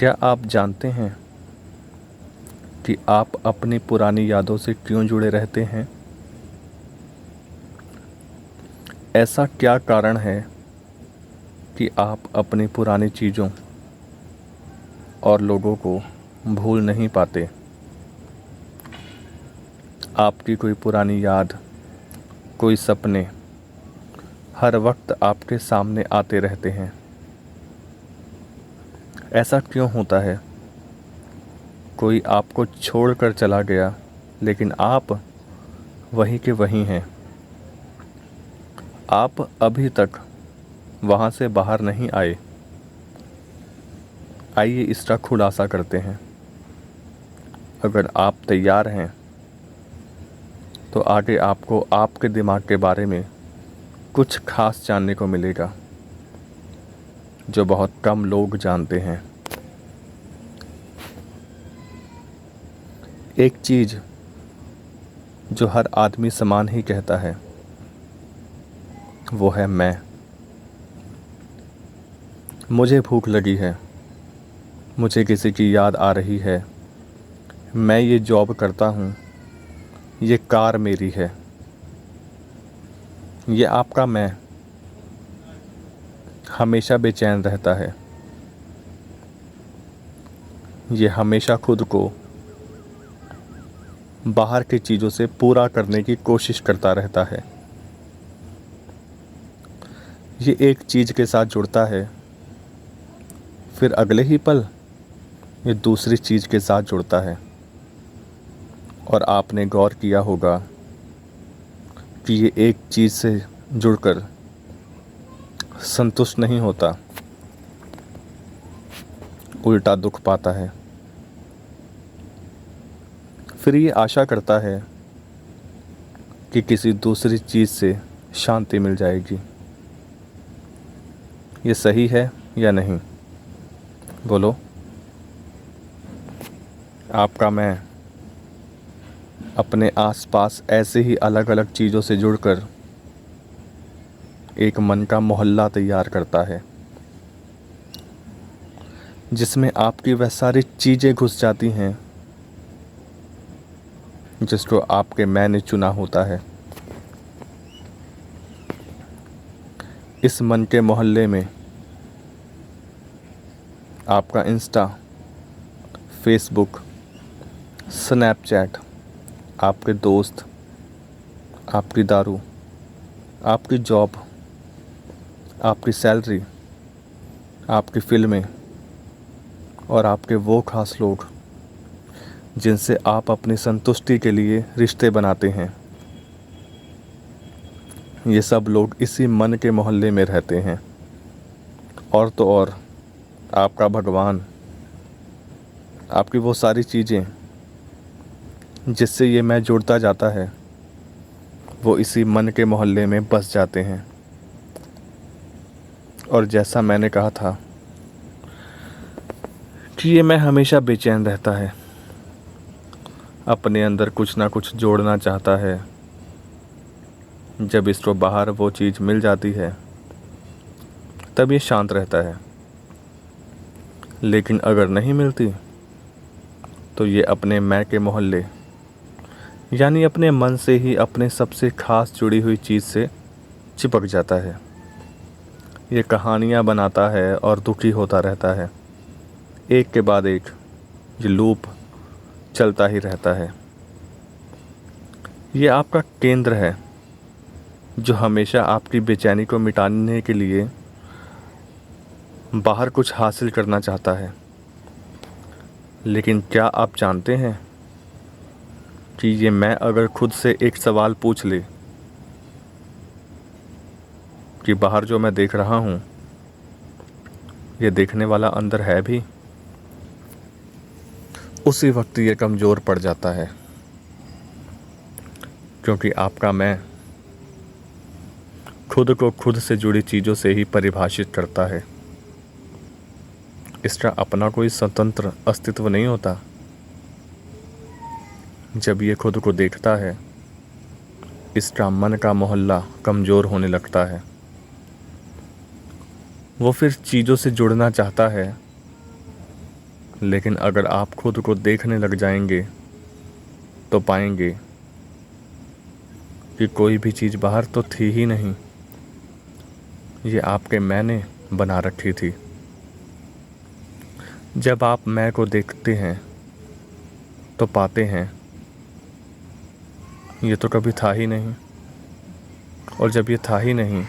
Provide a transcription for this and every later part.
क्या आप जानते हैं कि आप अपनी पुरानी यादों से क्यों जुड़े रहते हैं? ऐसा क्या कारण है कि आप अपनी पुरानी चीज़ों और लोगों को भूल नहीं पाते? आपकी कोई पुरानी याद, कोई सपने हर वक्त आपके सामने आते रहते हैं। ऐसा क्यों होता है? कोई आपको छोड़कर चला गया, लेकिन आप वहीं के वहीं हैं। आप अभी तक वहाँ से बाहर नहीं आए। आइए इसका खुलासा करते हैं। अगर आप तैयार हैं तो आगे आपको आपके दिमाग के बारे में कुछ खास जानने को मिलेगा जो बहुत कम लोग जानते हैं। एक चीज़ जो हर आदमी समान ही कहता है वो है मैं। मुझे भूख लगी है, मुझे किसी की याद आ रही है, मैं ये जॉब करता हूँ, ये कार मेरी है। ये आपका मैं हमेशा बेचैन रहता है। ये हमेशा खुद को बाहर की चीज़ों से पूरा करने की कोशिश करता रहता है। ये एक चीज़ के साथ जुड़ता है, फिर अगले ही पल ये दूसरी चीज़ के साथ जुड़ता है। और आपने गौर किया होगा कि ये एक चीज़ से जुड़कर संतुष्ट नहीं होता, उल्टा दुख पाता है। फिर ये आशा करता है कि किसी दूसरी चीज़ से शांति मिल जाएगी। ये सही है या नहीं? बोलो। आपका मैं अपने आसपास ऐसे ही अलग अलग चीज़ों से जुड़कर एक मन का मोहल्ला तैयार करता है जिसमें आपकी वह सारी चीज़ें घुस जाती हैं जिसको आपके मैं ने चुना होता है। इस मन के मोहल्ले में आपका इंस्टा, फेसबुक, स्नैपचैट, आपके दोस्त, आपकी दारू, आपकी जॉब, आपकी सैलरी, आपकी फ़िल्में और आपके वो खास लोग जिनसे आप अपनी संतुष्टि के लिए रिश्ते बनाते हैं, ये सब लोग इसी मन के मोहल्ले में रहते हैं। और तो और आपका भगवान, आपकी वो सारी चीज़ें जिससे ये मैं जुड़ता जाता है, वो इसी मन के मोहल्ले में बस जाते हैं। और जैसा मैंने कहा था कि ये मैं हमेशा बेचैन रहता है, अपने अंदर कुछ ना कुछ जोड़ना चाहता है। जब इसको बाहर वो चीज़ मिल जाती है तब ये शांत रहता है, लेकिन अगर नहीं मिलती तो ये अपने मैं के मोहल्ले यानी अपने मन से ही अपने सबसे खास जुड़ी हुई चीज़ से चिपक जाता है। ये कहानियाँ बनाता है और दुखी होता रहता है। एक के बाद एक ये लूप चलता ही रहता है। ये आपका केंद्र है जो हमेशा आपकी बेचैनी को मिटाने के लिए बाहर कुछ हासिल करना चाहता है। लेकिन क्या आप जानते हैं कि ये मैं अगर खुद से एक सवाल पूछ ले कि बाहर जो मैं देख रहा हूँ ये देखने वाला अंदर है भी, उसी वक्त ये कमज़ोर पड़ जाता है। क्योंकि आपका मैं खुद को खुद से जुड़ी चीज़ों से ही परिभाषित करता है। इसका अपना कोई स्वतंत्र अस्तित्व नहीं होता। जब ये खुद को देखता है, इसका मन का मोहल्ला कमज़ोर होने लगता है। वो फिर चीज़ों से जुड़ना चाहता है लेकिन अगर आप खुद को देखने लग जाएंगे तो पाएंगे कि कोई भी चीज़ बाहर तो थी ही नहीं, ये आपके मैंने बना रखी थी। जब आप मैं को देखते हैं तो पाते हैं ये तो कभी था ही नहीं, और जब ये था ही नहीं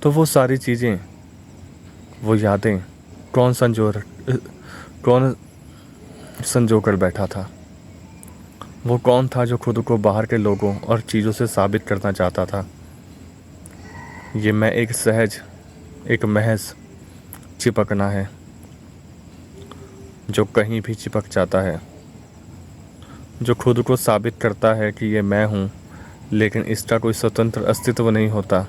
तो वो सारी चीज़ें, वो यादें कौन संजो कर बैठा था? वो कौन था जो खुद को बाहर के लोगों और चीज़ों से साबित करना चाहता था? ये मैं एक महज चिपकना है जो कहीं भी चिपक जाता है, जो खुद को साबित करता है कि ये मैं हूँ, लेकिन इसका कोई स्वतंत्र अस्तित्व नहीं होता।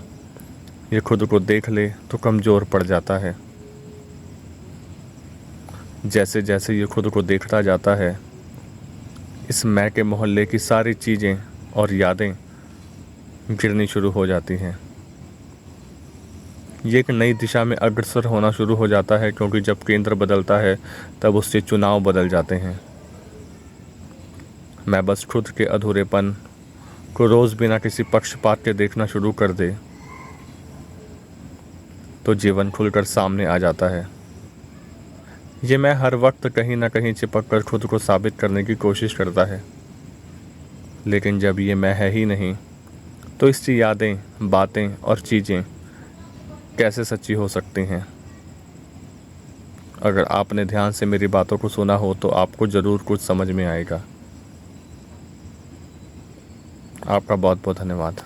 ये खुद को देख ले तो कमज़ोर पड़ जाता है। जैसे जैसे ये खुद को देखता जाता है, इस मैं के मोहल्ले की सारी चीज़ें और यादें गिरनी शुरू हो जाती हैं। ये एक नई दिशा में अग्रसर होना शुरू हो जाता है, क्योंकि जब केंद्र बदलता है तब उससे चुनाव बदल जाते हैं। मैं बस खुद के अधूरेपन को रोज़ बिना किसी पक्षपात के देखना शुरू कर दे तो जीवन खुलकर सामने आ जाता है। ये मैं हर वक्त कहीं ना कहीं चिपक कर खुद को साबित करने की कोशिश करता है, लेकिन जब ये मैं है ही नहीं तो इसकी यादें, बातें और चीज़ें कैसे सच्ची हो सकती हैं? अगर आपने ध्यान से मेरी बातों को सुना हो तो आपको ज़रूर कुछ समझ में आएगा। आपका बहुत बहुत धन्यवाद।